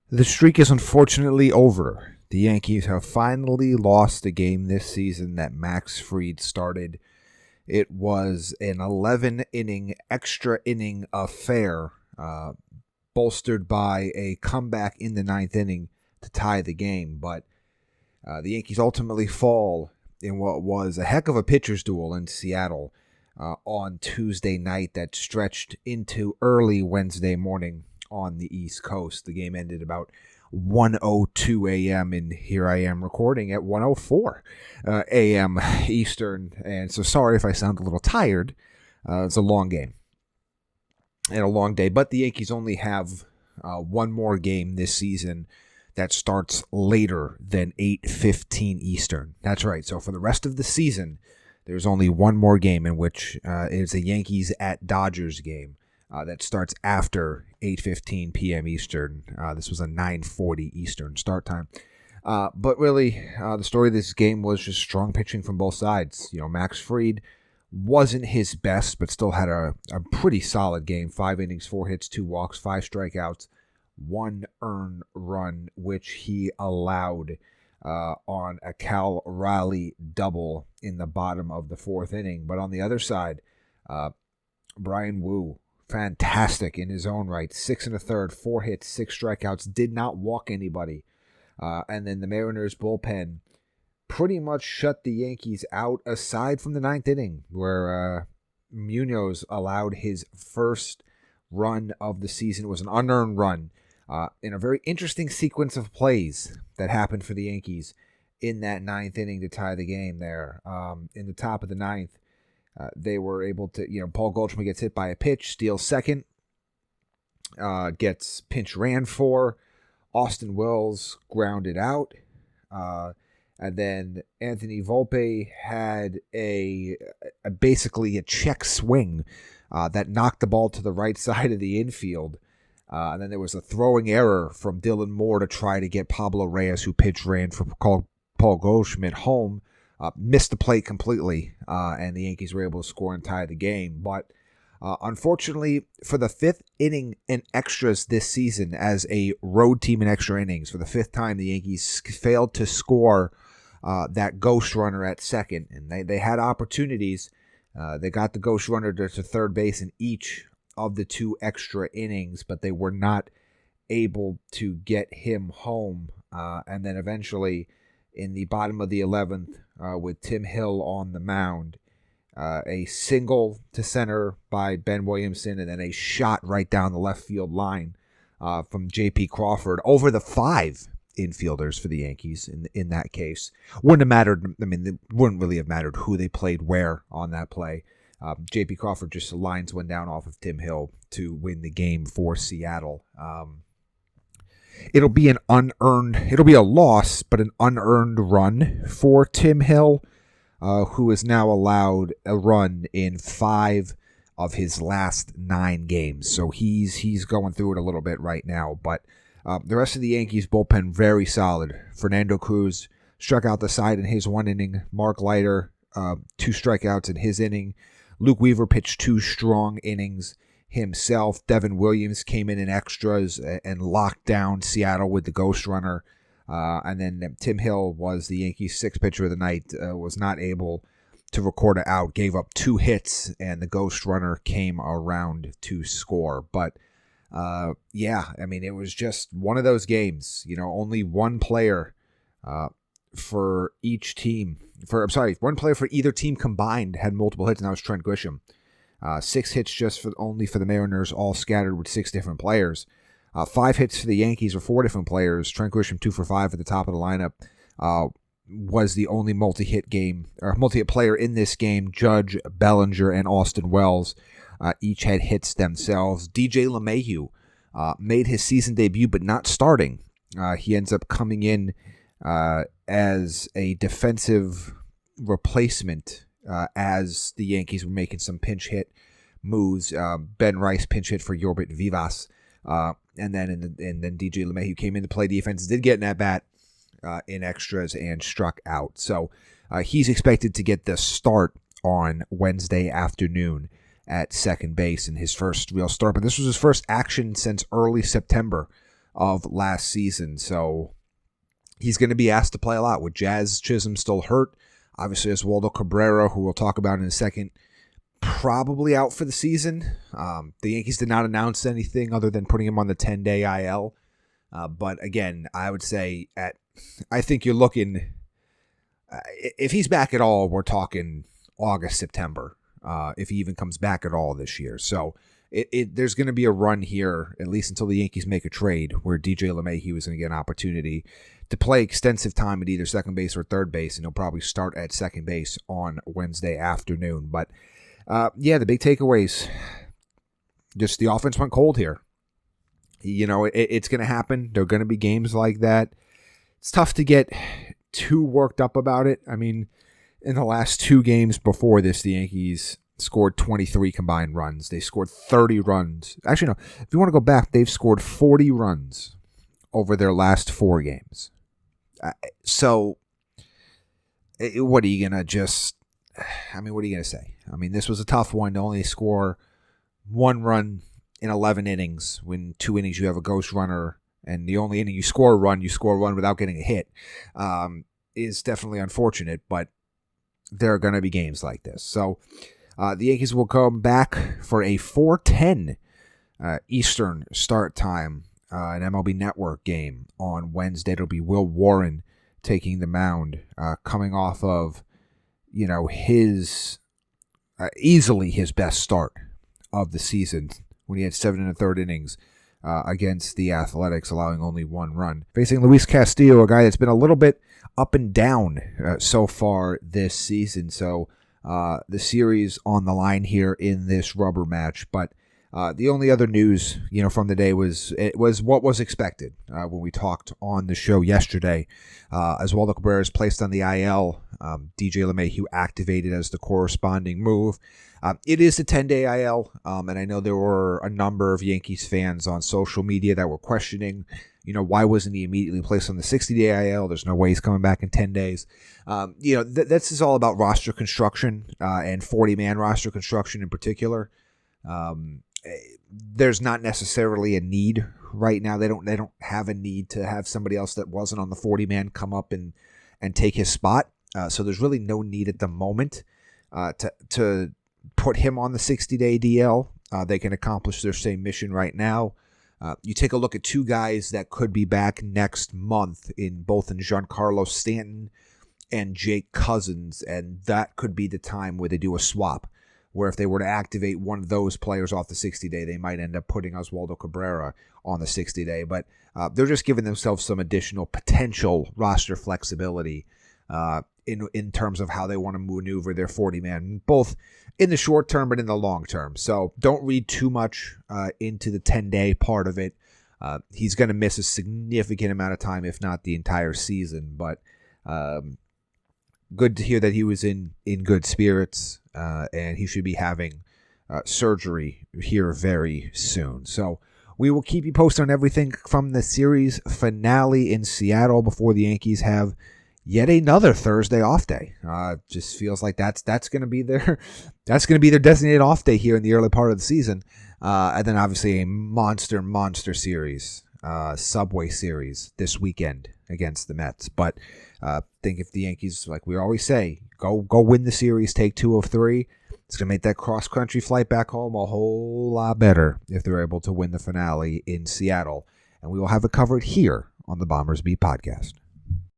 The streak is unfortunately over. The Yankees have finally lost a game this season that Max Fried started. It was an 11-inning, extra inning affair, bolstered by a comeback in the ninth inning to tie the game. But the Yankees ultimately fall in what was a heck of a pitcher's duel in Seattle on Tuesday night that stretched into early Wednesday morning on the East Coast. The game ended about 1:02 a.m. and here I am recording at 1:04 a.m. Eastern. And so sorry if I sound a little tired. It's a long game and a long day, but the Yankees only have one more game this season that starts later than 8:15 Eastern. That's right. So for the rest of the season, there's only one more game in which is a Yankees at Dodgers game. That starts after 8:15 p.m. Eastern. This was a 9:40 Eastern start time. But really, the story of this game was just strong pitching from both sides. You know, Max Fried wasn't his best, but still had a pretty solid game. 5 innings, 4 hits, 2 walks, 5 strikeouts, 1 earned run, which he allowed on a Cal Raleigh double in the bottom of the 4th inning. But on the other side, Brian Wu, fantastic in his own right. 6 1/3, 4 hits, 6 strikeouts, did not walk anybody. And then the Mariners bullpen pretty much shut the Yankees out aside from the 9th inning where Munoz allowed his first run of the season. It was an unearned run in a very interesting sequence of plays that happened for the Yankees in that 9th inning to tie the game there. In the top of the 9th, they were able to, Paul Goldschmidt gets hit by a pitch, steals second, gets pinch ran for. Austin Wells grounded out. And then Anthony Volpe had basically a check swing that knocked the ball to the right side of the infield. And then there was a throwing error from Dylan Moore to try to get Pablo Reyes, who pitch ran for Paul Goldschmidt, home. Missed the plate completely, and the Yankees were able to score and tie the game. But unfortunately, for the 5th inning in extras this season as a road team in extra innings, for the 5th time, the Yankees failed to score that ghost runner at second. And they had opportunities. They got the ghost runner to third base in each of the 2 extra innings, but they were not able to get him home. And then eventually, in the bottom of the 11th, with Tim Hill on the mound, a single to center by Ben Williamson, and then a shot right down the left field line from J.P. Crawford over the 5 infielders for the Yankees in that case. Wouldn't have mattered. I mean, it wouldn't really have mattered who they played where on that play. J.P. Crawford just lines one down off of Tim Hill to win the game for Seattle. It'll be a loss, but an unearned run for Tim Hill, who is now allowed a run in 5 of his last 9 games. So he's going through it a little bit right now. But the rest of the Yankees bullpen, very solid. Fernando Cruz struck out the side in his 1 inning. Mark Leiter, 2 strikeouts in his inning. Luke Weaver pitched 2 strong innings himself. Devin Williams came in extras and locked down Seattle with the ghost runner. And then Tim Hill was the Yankees' 6th pitcher of the night, was not able to record an out, gave up 2 hits, and the ghost runner came around to score. But, it was just one of those games. Only one player for each team. One player for either team combined had multiple hits, and that was Trent Grisham. 6 hits only for the Mariners, all scattered with 6 different players. 5 hits for the Yankees with 4 different players. Trent Grisham 2 for 5 at the top of the lineup. Was the only multi-hit player in this game. Judge, Bellinger, and Austin Wells each had hits themselves. DJ LeMahieu made his season debut, but not starting. He ends up coming in as a defensive replacement as the Yankees were making some pinch hit moves. Ben Rice pinch hit for Yorbit Vivas. And then DJ LeMahieu came in to play defense, did get an at-bat in extras and struck out. So he's expected to get the start on Wednesday afternoon at second base in his first real start. But this was his first action since early September of last season. So he's going to be asked to play a lot with Jazz Chisholm still hurt. Obviously, Oswaldo Cabrera, who we'll talk about in a second, probably out for the season. The Yankees did not announce anything other than putting him on the 10-day IL. But again, I would say I think you're looking, if he's back at all, we're talking August, September, if he even comes back at all this year. So there's going to be a run here, at least until the Yankees make a trade, where DJ LeMahieu was going to get an opportunity to play extensive time at either second base or third base, and he'll probably start at second base on Wednesday afternoon. But the big takeaways, just the offense went cold here. It's going to happen. There are going to be games like that. It's tough to get too worked up about it. I mean, in the last two games before this, the Yankees scored 23 combined runs. They scored 30 runs. Actually, no, if you want to go back, they've scored 40 runs over their last four games. So, what are you going to what are you going to say? I mean, this was a tough one to only score one run in 11 innings. When 2 innings you have a ghost runner, and the only inning you score a run without getting a hit, is definitely unfortunate, but there are going to be games like this. So the Yankees will come back for a 4:10 Eastern start time, an MLB Network game on Wednesday. It'll be Will Warren taking the mound, coming off of, his easily his best start of the season when he had 7 1/3 innings against the Athletics, allowing only one run. Facing Luis Castillo, a guy that's been a little bit up and down so far this season. So the series on the line here in this rubber match. But the only other news, from the day was what was expected when we talked on the show yesterday. Oswaldo Cabrera is placed on the IL. DJ LeMahieu activated as the corresponding move. It is the 10-day IL, and I know there were a number of Yankees fans on social media that were questioning, why wasn't he immediately placed on the 60-day IL? There's no way he's coming back in 10 days. This is all about roster construction and 40-man roster construction in particular. There's not necessarily a need right now. They don't have a need to have somebody else that wasn't on the 40-man come up and take his spot. So there's really no need at the moment to put him on the 60-day DL. They can accomplish their same mission right now. You take a look at two guys that could be back next month in Giancarlo Stanton and Jake Cousins, and that could be the time where they do a swap, where if they were to activate one of those players off the 60-day, they might end up putting Oswaldo Cabrera on the 60-day. But they're just giving themselves some additional potential roster flexibility in terms of how they want to maneuver their 40-man, both in the short term but in the long term. So don't read too much into the 10-day part of it. He's going to miss a significant amount of time, if not the entire season. But good to hear that he was in good spirits, and he should be having surgery here very soon. So we will keep you posted on everything from the series finale in Seattle before the Yankees have yet another Thursday off day. Just feels like that's going to be their designated off day here in the early part of the season, and then obviously a monster series, Subway series this weekend against the Mets. But I think if the Yankees, like we always say, go win the series, take 2 of 3, it's going to make that cross-country flight back home a whole lot better if they're able to win the finale in Seattle. And we will have it covered here on the Bombers Beat podcast.